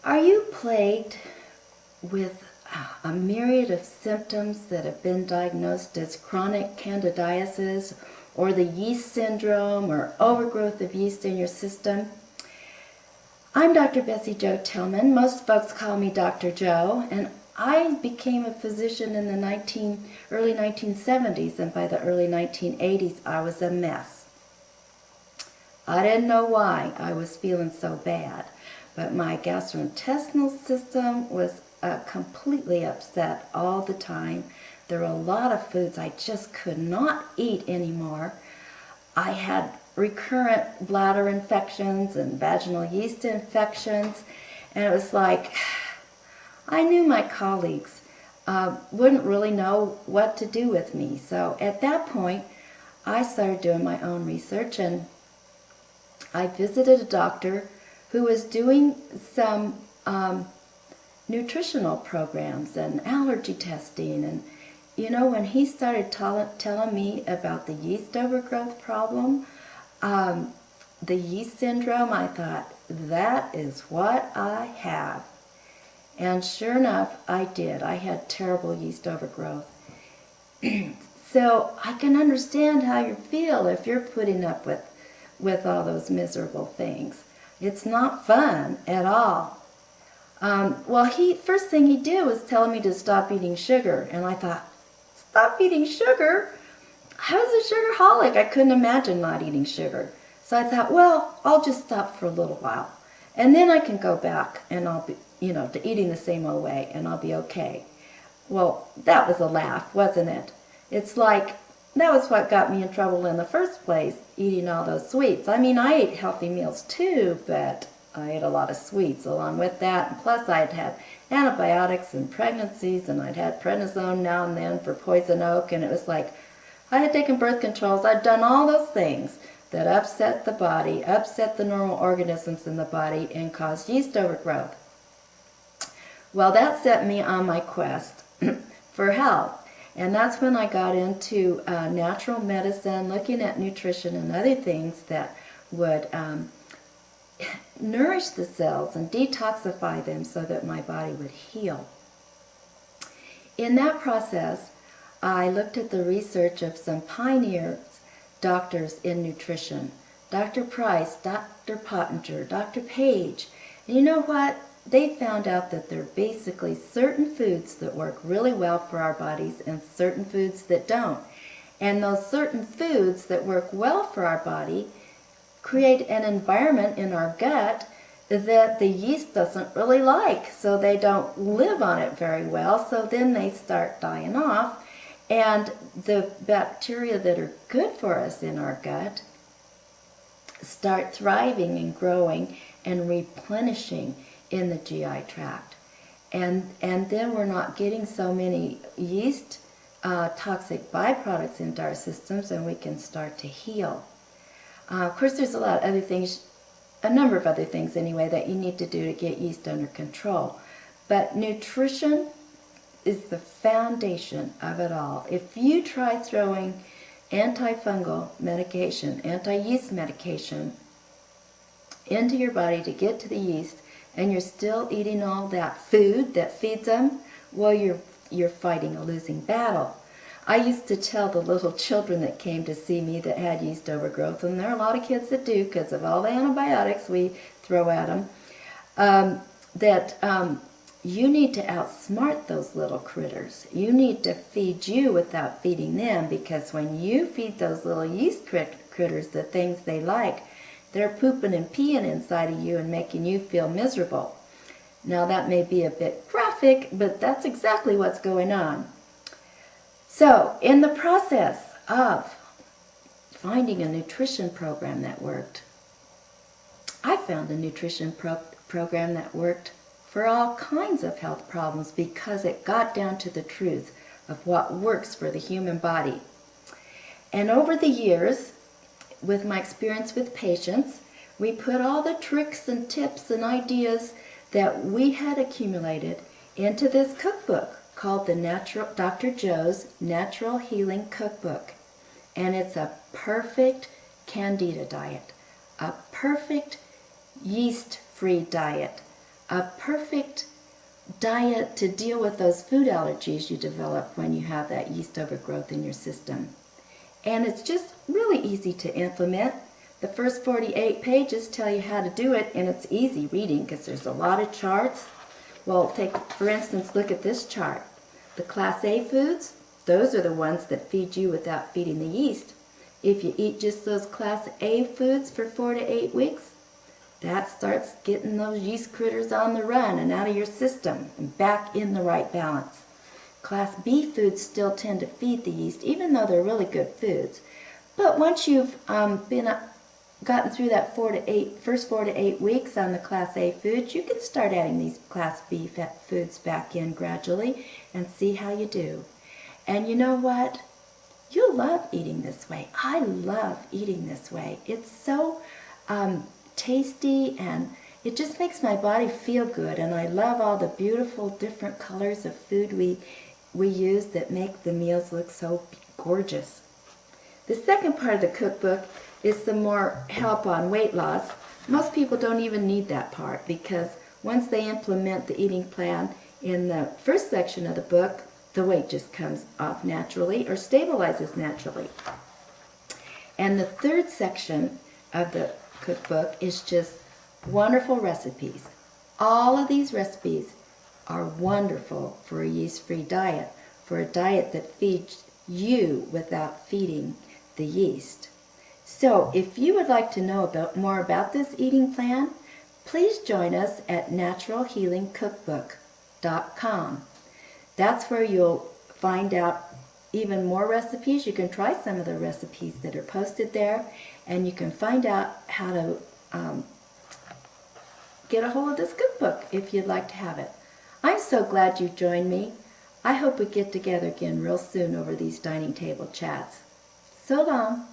Are you plagued with a myriad of symptoms that have been diagnosed as chronic candidiasis or the yeast syndrome or overgrowth of yeast in your system? I'm Dr. Bessie Jo Tillman. Most folks call me Dr. Joe, and I became a physician in the early 1970s, and by the early 1980s I was a mess. I didn't know why I was feeling so bad, but my gastrointestinal system was completely upset all the time. There were a lot of foods I just could not eat anymore. I had recurrent bladder infections and vaginal yeast infections, and it was like I knew my colleagues wouldn't really know what to do with me. So at that point, I started doing my own research, and I visited a doctor who was doing some nutritional programs and allergy testing. And you know, when he started telling me about the yeast overgrowth problem, the yeast syndrome, I thought, that is what I have. And sure enough, I did. I had terrible yeast overgrowth. So I can understand how you feel if you're putting up with all those miserable things. It's not fun at all. Well, first thing he did was tell me to stop eating sugar. And I thought, stop eating sugar? I was a sugarholic. I couldn't imagine not eating sugar. So I thought, well, I'll just stop for a little while. And then I can go back and I'll be, to eating the same old way, and I'll be okay. Well, that was a laugh, wasn't it? It's like, that was what got me in trouble in the first place, eating all those sweets. I mean, I ate healthy meals too, but I ate a lot of sweets along with that. And plus, I'd had antibiotics and pregnancies, and I'd had prednisone now and then for poison oak, and it was like, I had taken birth controls. I'd done all those things that upset the body, upset the normal organisms in the body, and caused yeast overgrowth. Well, that set me on my quest for health. And that's when I got into natural medicine, looking at nutrition and other things that would nourish the cells and detoxify them so that my body would heal. In that process, I looked at the research of some pioneer doctors in nutrition. Dr. Price, Dr. Pottinger, Dr. Page. And you know what? They found out that there are basically certain foods that work really well for our bodies and certain foods that don't. And those certain foods that work well for our body create an environment in our gut that the yeast doesn't really like, so they don't live on it very well, so then they start dying off, and the bacteria that are good for us in our gut start thriving and growing and replenishing in the GI tract. And then we're not getting so many yeast toxic byproducts into our systems, and we can start to heal. Of course, there's a lot of other things, a number of other things anyway, that you need to do to get yeast under control. But nutrition is the foundation of it all. If you try throwing antifungal medication, anti-yeast medication into your body to get to the yeast, and you're still eating all that food that feeds them, well, you're fighting a losing battle. I used to tell the little children that came to see me that had yeast overgrowth, and there are a lot of kids that do because of all the antibiotics we throw at them, that you need to outsmart those little critters. You need to feed you without feeding them, because when you feed those little yeast critters the things they like, they're pooping and peeing inside of you and making you feel miserable. Now, that may be a bit graphic, but that's exactly what's going on. So, in the process of finding a nutrition program that worked, I found a nutrition program that worked for all kinds of health problems, because it got down to the truth of what works for the human body. And over the years, with my experience with patients, we put all the tricks and tips and ideas that we had accumulated into this cookbook called the Dr. Joe's Natural Healing Cookbook. And it's a perfect Candida diet, a perfect yeast-free diet, a perfect diet to deal with those food allergies you develop when you have that yeast overgrowth in your system. And it's just really easy to implement. The first 48 pages tell you how to do it, and it's easy reading because there's a lot of charts. Well, for instance, look at this chart. The Class A foods, those are the ones that feed you without feeding the yeast. If you eat just those Class A foods for 4 to 8 weeks, that starts getting those yeast critters on the run and out of your system and back in the right balance. Class B foods still tend to feed the yeast, even though they're really good foods. But once you've gotten through that first 4 to 8 weeks on the Class A foods, you can start adding these Class B foods back in gradually and see how you do. And you know what? You'll love eating this way. I love eating this way. It's so tasty, and it just makes my body feel good, and I love all the beautiful different colors of food we use that make the meals look so gorgeous. The second part of the cookbook is some more help on weight loss. Most people don't even need that part, because once they implement the eating plan in the first section of the book, the weight just comes off naturally or stabilizes naturally. And the third section of the cookbook is just wonderful recipes. All of these recipes are wonderful for a yeast-free diet, for a diet that feeds you without feeding the yeast. So if you would like to know more about this eating plan, please join us at naturalhealingcookbook.com. That's where you'll find out even more recipes. You can try some of the recipes that are posted there, and you can find out how to get a hold of this cookbook if you'd like to have it. I'm so glad you joined me. I hope we get together again real soon over these dining table chats. So long.